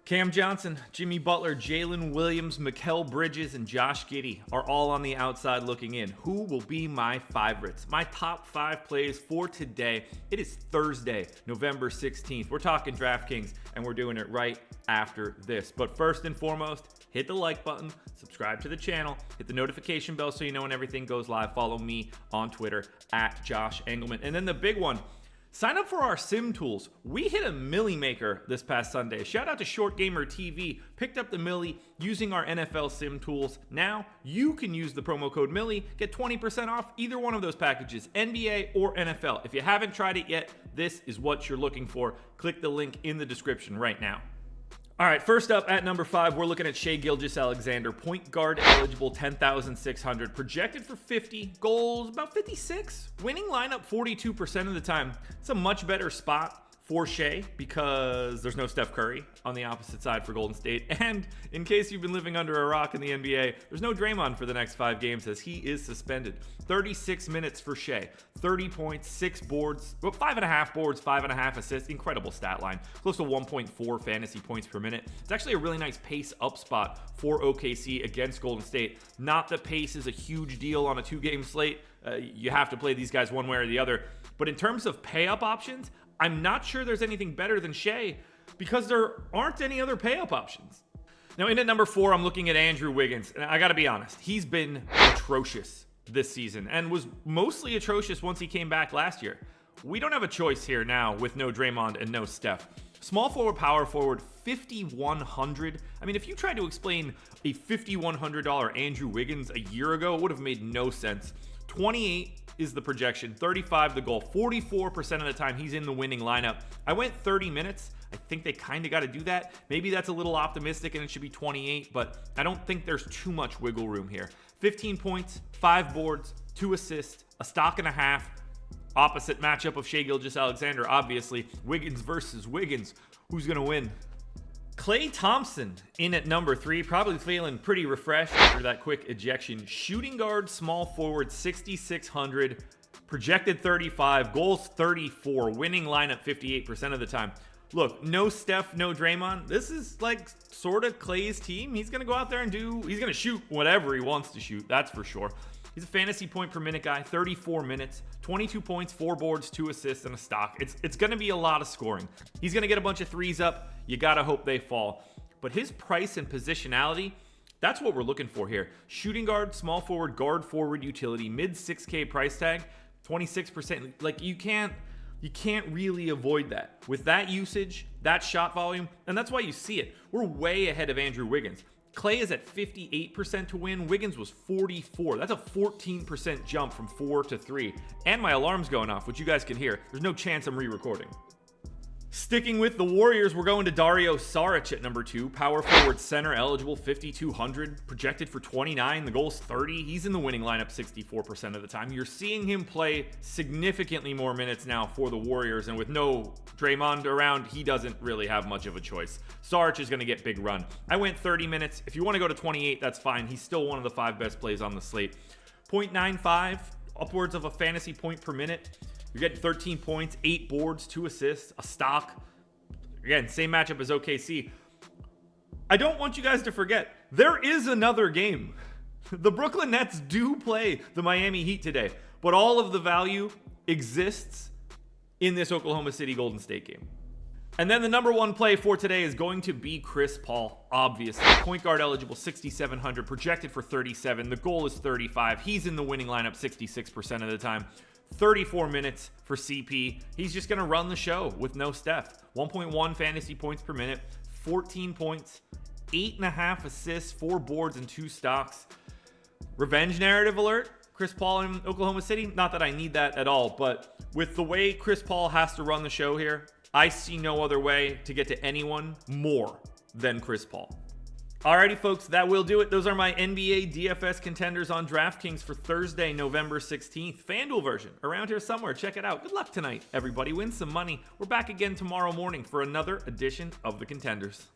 Cam Johnson, Jimmy Butler, Jalen Williams, Mikal Bridges, and Josh Giddey are all on the outside looking in. Who will be my favorites? My top 5 plays for today. It is Thursday, November 16th. We're talking DraftKings, and we're doing it right after this. But first and foremost, hit the like button, subscribe to the channel, hit the notification bell so you know when everything goes live. Follow me on Twitter at Josh Engleman. And then the big one, sign up for our sim tools. We hit a milli maker this past Sunday. Shout out to Short Gamer TV. Picked up the milli using our NFL sim tools. Now you can use the promo code milli, get 20% off either one of those packages, NBA or NFL. If you haven't tried it yet, this is what you're looking for. Click the link in the description right now. All right, first up at number 5, we're looking at Shai Gilgeous-Alexander, point guard eligible, 10,600, projected for 50, goals about 56, winning lineup 42% of the time. It's a much better spot for Shai because there's no Steph Curry on the opposite side for Golden State. And in case you've been living under a rock in the NBA, there's no Draymond for the next 5 games as he is suspended. 36 minutes for Shai, 30 points, 6 boards, 5.5 boards, 5.5 assists. Incredible stat line, close to 1.4 fantasy points per minute. It's actually a really nice pace up spot for OKC against Golden State. Not that pace is a huge deal on a 2-game slate. You have to play these guys one way or the other. But in terms of pay up options, I'm not sure there's anything better than Shai because there aren't any other pay-up options. Now, in at number 4, I'm looking at Andrew Wiggins. And I got to be honest, he's been atrocious this season and was mostly atrocious once he came back last year. We don't have a choice here now with no Draymond and no Steph. Small forward, power forward, 5,100. I mean, if you tried to explain a $5,100 Andrew Wiggins a year ago, it would have made no sense. 28 is the projection, 35 the goal, 44% of the time he's in the winning lineup. I went 30 minutes. I think they kind of got to do that. Maybe that's a little optimistic and it should be 28, but I don't think there's too much wiggle room here. 15 points, 5 boards, 2 assists, a stock and a half. Opposite matchup of Shai Gilgeous-Alexander, obviously. Wiggins versus Wiggins. Who's going to win? Klay Thompson in at number 3, probably feeling pretty refreshed after that quick ejection. Shooting guard, small forward, 6,600, projected 35, goals 34, winning lineup 58% of the time. Look, no Steph, no Draymond. This is like sort of Klay's team. He's going to go out there and he's going to shoot whatever he wants to shoot, that's for sure. He's a fantasy point per minute guy, 34 minutes, 22 points, 4 boards, 2 assists, and a stock. It's going to be a lot of scoring. He's going to get a bunch of threes up. You got to hope they fall. But his price and positionality, that's what we're looking for here. Shooting guard, small forward, guard forward utility, mid 6K price tag, 26%. Like you can't really avoid that. With that usage, that shot volume, and that's why you see it. We're way ahead of Andrew Wiggins. Klay is at 58% to win. Wiggins was 44. That's a 14% jump from 4 to 3. And my alarm's going off, which you guys can hear. There's no chance I'm re-recording. Sticking with the Warriors, we're going to Dario Saric at number 2. Power forward center, eligible, 5,200. Projected for 29. The goal's 30. He's in the winning lineup 64% of the time. You're seeing him play significantly more minutes now for the Warriors. And with no Draymond around, he doesn't really have much of a choice. Saric is going to get big run. I went 30 minutes. If you want to go to 28, that's fine. He's still one of the 5 best plays on the slate. 0.95, upwards of a fantasy point per minute. You're getting 13 points, 8 boards, 2 assists, a stock. Again, same matchup as OKC. I don't want you guys to forget, there is another game. The Brooklyn Nets do play the Miami Heat today, but all of the value exists in this Oklahoma City Golden State game. And then the number 1 play for today is going to be Chris Paul, obviously. Point guard eligible, 6,700, projected for 37. The goal is 35. He's in the winning lineup 66% of the time. 34 minutes for CP. He's just going to run the show with no Steph. 1.1 fantasy points per minute, 14 points, 8.5 assists, 4 boards, and 2 stocks. Revenge narrative alert. Chris Paul in Oklahoma City. Not that I need that at all, but with the way Chris Paul has to run the show here, I see no other way to get to anyone more than Chris Paul. Alrighty, folks, that will do it. Those are my NBA DFS contenders on DraftKings for Thursday, November 16th. FanDuel version around here somewhere. Check it out. Good luck tonight, everybody. Win some money. We're back again tomorrow morning for another edition of the Contenders.